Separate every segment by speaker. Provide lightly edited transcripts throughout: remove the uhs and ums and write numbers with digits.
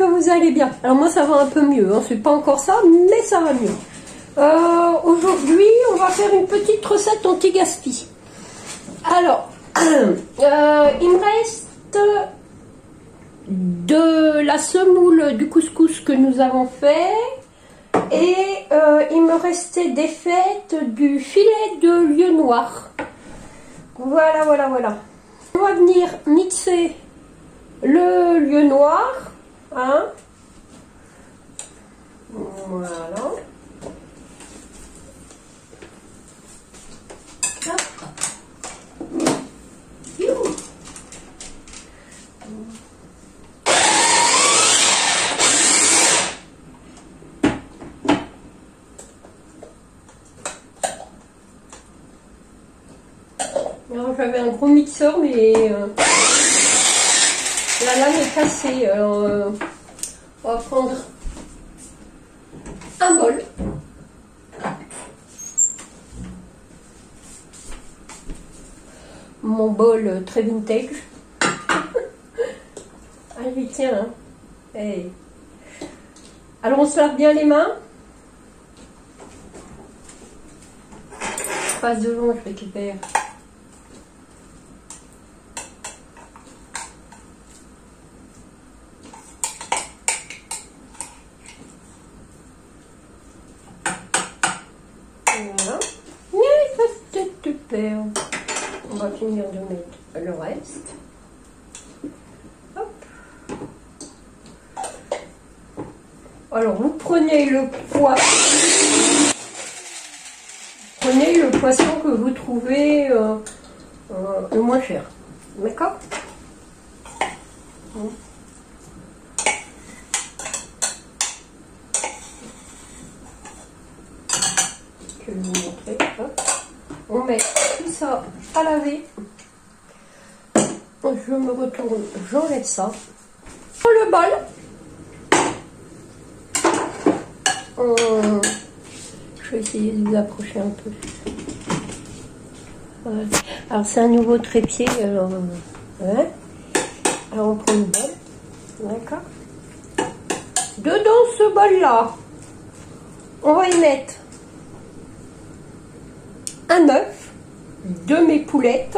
Speaker 1: vous allez bien. Alors moi ça va un peu mieux, hein. C'est pas encore ça, mais ça va mieux. Aujourd'hui, on va faire une petite recette anti-gaspi. Alors, il me reste de la semoule du couscous que nous avons fait. Et il me restait des fêtes du filet de lieu noir. Voilà, voilà, voilà. On va venir mixer le lieu noir. Hein. Voilà. Alors j'avais un gros mixeur mais la lame est cassée. Alors on va prendre un bol. Mon bol très vintage. Allez tiens. Hein. Hey. Alors on se lave bien les mains. Je passe devant, je récupère. Voilà. C'est super. On va finir de mettre le reste. Hop. Alors vous prenez le poisson. Prenez le poisson que vous trouvez le moins cher. D'accord? Je vais vous montrer. Hop. On met tout ça à laver. Je me retourne, j'enlève ça. Dans le bol. Je vais essayer de vous approcher un peu. Voilà. Alors c'est un nouveau trépied. Alors, ouais. Alors on prend le bol. D'accord. Dedans ce bol là, on va y mettre un œuf, de mes poulettes,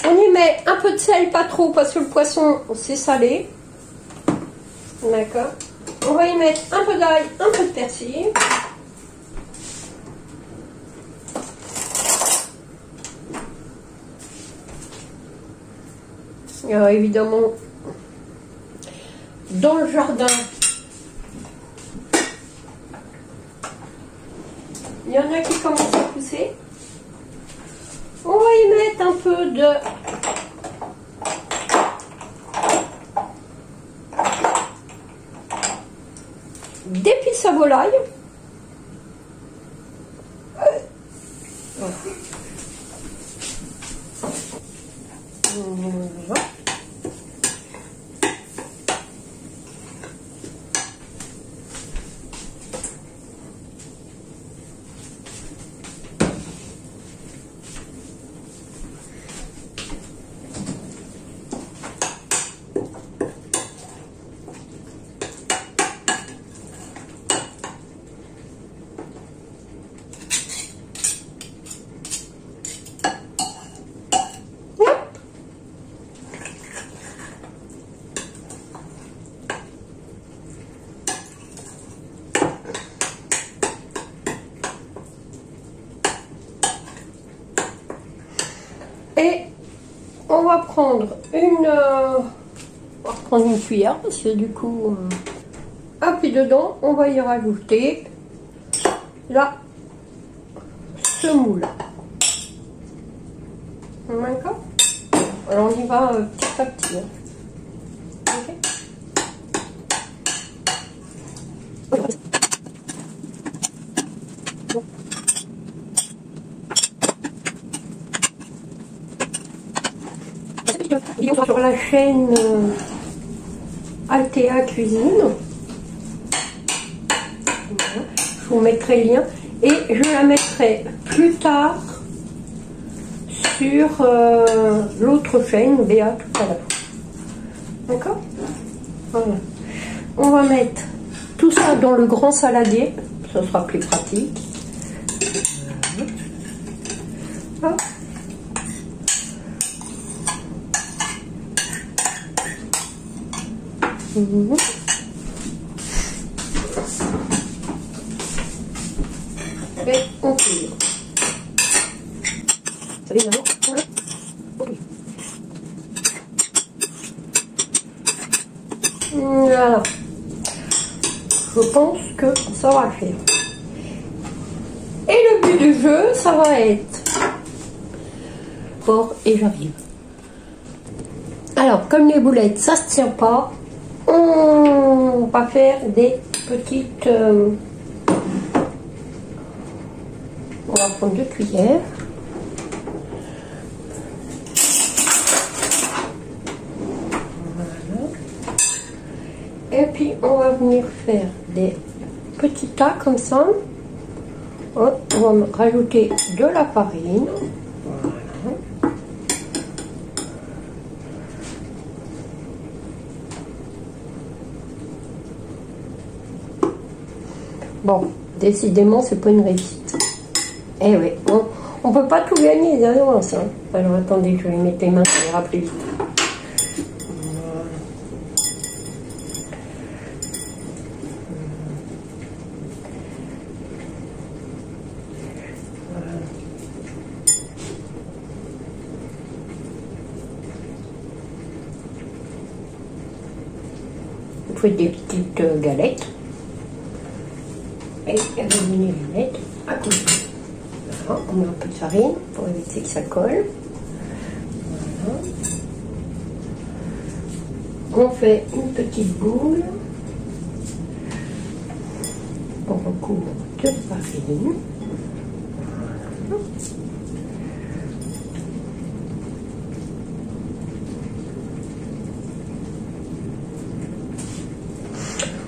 Speaker 1: on y met un peu de sel, pas trop parce que le poisson c'est salé, d'accord. On va y mettre un peu d'ail, un peu de persil. Évidemment, dans le jardin, il y en a qui commencent à pousser. On va y mettre un peu d'épices à volaille. Voilà. Voilà. Et on va prendre une cuillère parce que du coup, hop, et dedans, on va y rajouter la semoule. D'accord? Alors on y va petit à petit. Hein. Okay. vidéos sur la chaîne Altea Cuisine. Voilà. Je vous mettrai le lien et je la mettrai plus tard sur l'autre chaîne Béa tout à l'heure. D'accord? Voilà. On va mettre tout ça dans le grand saladier, ça sera plus pratique. Voilà. Et on tire. Voilà. Je pense que ça va le faire. Et le but du jeu, ça va être fort et j'arrive. Alors, comme les boulettes, ça se tient pas, on va faire des petites... on va prendre 2 cuillères. Et puis on va venir faire des petits tas comme ça. Hop, on va rajouter de la farine. Voilà. Bon, décidément c'est pas une réussite. Eh oui, on peut pas tout gagner d'avance. Hein. Alors attendez, je vais mettre les mains, ça ira plus vite. Vous faites des petites galettes et vous venez les mettre à côté. Voilà, on met un peu de farine pour éviter que ça colle. Voilà. On fait une petite boule. On recouvre de farine. Voilà.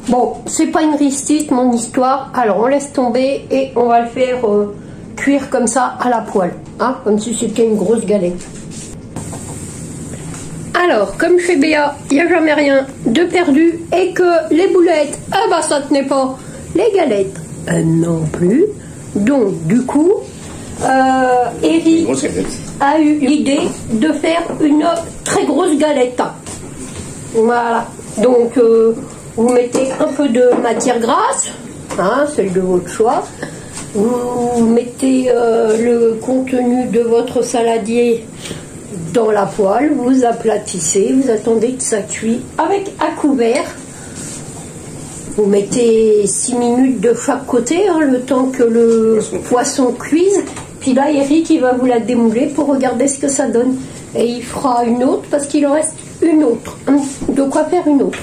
Speaker 1: Bon, c'est pas une réussite mon histoire, alors on laisse tomber et on va le faire cuire comme ça à la poêle, hein, comme si c'était une grosse galette. Alors, comme chez Béa, il n'y a jamais rien de perdu et que les boulettes, ah bah ça tenait pas, les galettes non plus. Donc du coup, Eric a eu l'idée de faire une très grosse galette. Voilà, donc... vous mettez un peu de matière grasse, hein, celle de votre choix. Vous mettez le contenu de votre saladier dans la poêle, vous aplatissez, vous attendez que ça cuise avec un couvert. Vous mettez 6 minutes de chaque côté, hein, le temps que le poisson cuise. Puis là, Eric, il va vous la démouler pour regarder ce que ça donne. Et il fera une autre parce qu'il en reste une autre. De quoi faire une autre.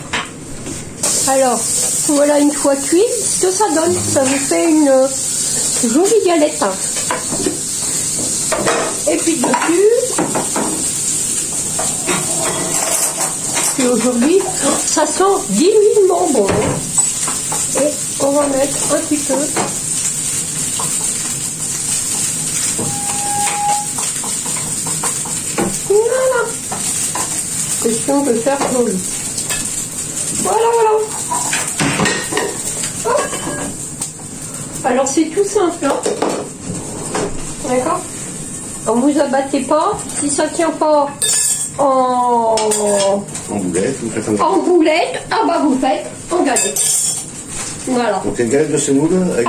Speaker 1: Alors, voilà une fois cuit, ce que ça donne. Ça vous fait une jolie galette. Et puis dessus, et aujourd'hui, ça sent divinement bon. Et on va mettre un petit peu. Voilà. Question de faire joli. Voilà, voilà. Hop. Alors c'est tout simple, hein. D'accord. Donc vous abattez pas. Si ça tient pas en
Speaker 2: boulette, vous faites
Speaker 1: en boulette, ah bah vous faites en galette. Voilà.
Speaker 2: Donc une galette de semoule avec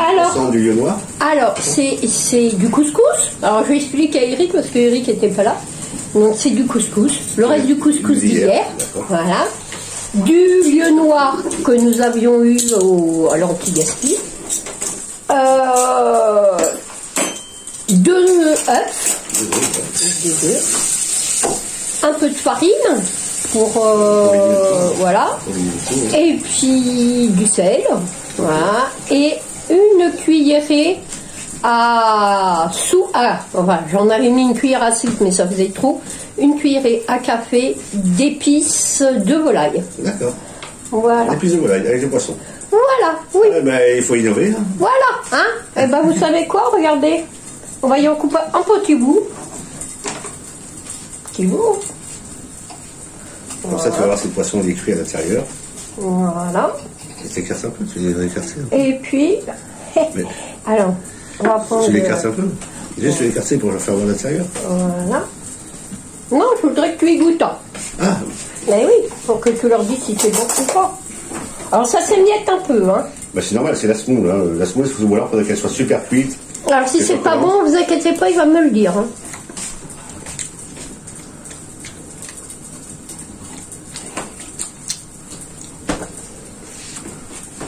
Speaker 2: du lieu noir.
Speaker 1: Alors c'est du couscous. Alors je vais expliquer à Eric parce que Eric n'était pas là. Donc c'est du couscous. Le reste du couscous d'hier. Voilà. Du lieu noir que nous avions eu à l'anti-gaspi, 2 œufs, un peu de farine pour voilà, et puis du sel, voilà, et une cuillerée enfin, j'en avais mis une cuillère à soupe, mais ça faisait trop. Une cuillerée à café d'épices de volaille.
Speaker 2: D'accord.
Speaker 1: Voilà.
Speaker 2: Épices de volaille avec le poisson.
Speaker 1: Voilà, oui.
Speaker 2: Il faut innover. Hein.
Speaker 1: Voilà, hein. Et ben vous savez quoi, regardez. On va y en couper un petit bout. Petit bout.
Speaker 2: Comme ça, tu vas voir si le poisson est cuit à l'intérieur.
Speaker 1: Voilà.
Speaker 2: Tu t'écartes un peu, tu les écartes.
Speaker 1: Et puis, alors, on va prendre...
Speaker 2: Tu l'écartes un peu. Juste l'écarter pour le faire voir à l'intérieur.
Speaker 1: Voilà. Non, je voudrais que tu y goûtes.
Speaker 2: Ah.
Speaker 1: Mais oui, pour que tu leur dises si c'est bon ou pas. Alors ça s'émiette un peu, hein.
Speaker 2: Bah c'est normal, c'est la semoule. Hein. La semoule, ou alors, il faudrait qu'elle soit super cuite.
Speaker 1: Alors si c'est pas bon, vous inquiétez pas, il va me le dire. Hein.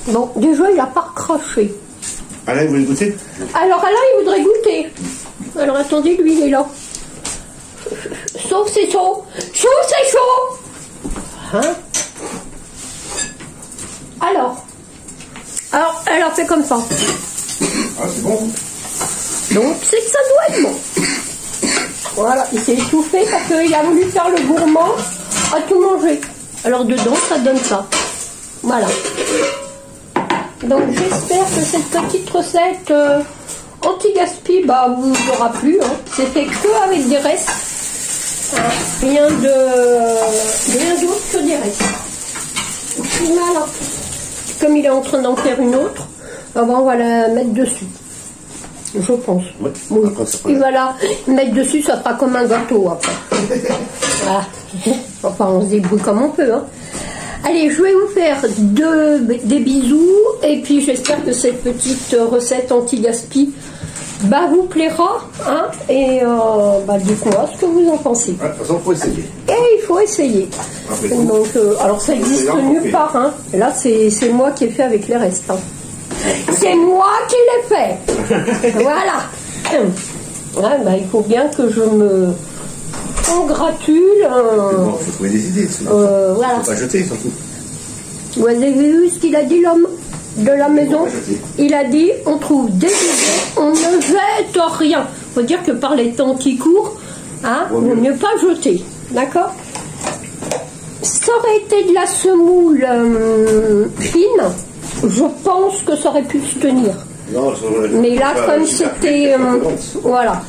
Speaker 1: Bon, déjà, il n'a pas recraché.
Speaker 2: Alain, vous voulez goûter?
Speaker 1: Alors Alain, il voudrait goûter. Alors attendez, lui, il est là. Sauf c'est chaud. Chaud, c'est chaud. Hein? Alors, elle a fait comme ça.
Speaker 2: Ah, c'est bon.
Speaker 1: Donc, c'est que ça doit être bon. Voilà, il s'est étouffé parce qu'il a voulu faire le gourmand à tout manger. Alors, dedans, ça donne ça. Voilà. Donc, j'espère que cette petite recette anti-gaspi vous aura plu. Hein. C'est fait que avec des restes. Rien d'autre que des restes. Voilà. Comme il est en train d'en faire une autre, on va la mettre dessus. Je pense.
Speaker 2: Ouais.
Speaker 1: Oui.
Speaker 2: Après,
Speaker 1: Et voilà, mettre dessus, ça fera comme un gâteau après. Voilà. Enfin, on se débrouille comme on peut. Hein. Allez, je vais vous faire des bisous. Et puis, j'espère que cette petite recette anti-gaspi vous plaira. Hein, et dites-moi ce que vous en pensez.
Speaker 2: Ouais, de toute façon, il faut essayer.
Speaker 1: Et il faut essayer. Donc, alors, ça existe nulle part. Hein. Là, c'est moi qui ai fait avec les restes. Hein. C'est moi qui l'ai fait. Voilà. Ouais, il faut bien que je me congratule.
Speaker 2: Bon, il faut trouver des idées.
Speaker 1: Voilà.
Speaker 2: Faut pas jeter, surtout.
Speaker 1: Vous avez vu ce qu'il a dit, l'homme de la maison? Il a dit, on trouve des idées, on ne jette rien. Il faut dire que par les temps qui courent, vaut mieux pas jeter. D'accord? Ça aurait été de la semoule fine, je pense que ça aurait pu se tenir.
Speaker 2: Non,
Speaker 1: mais là, comme c'était... voilà.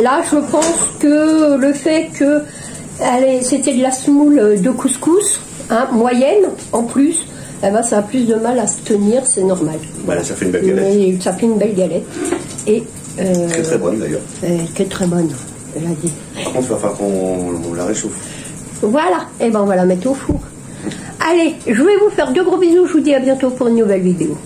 Speaker 1: Là, je pense que le fait que c'était de la semoule de couscous, moyenne, en plus, ça a plus de mal à se tenir, c'est normal.
Speaker 2: Voilà, ça fait une belle galette.
Speaker 1: Mais ça fait une belle galette. Et,
Speaker 2: qui est très bonne, d'ailleurs.
Speaker 1: Qui est très bonne, elle a dit.
Speaker 2: Par contre, il va falloir qu'on la réchauffe.
Speaker 1: Voilà, et on va la mettre au four. Allez, je vais vous faire de gros bisous, je vous dis à bientôt pour une nouvelle vidéo.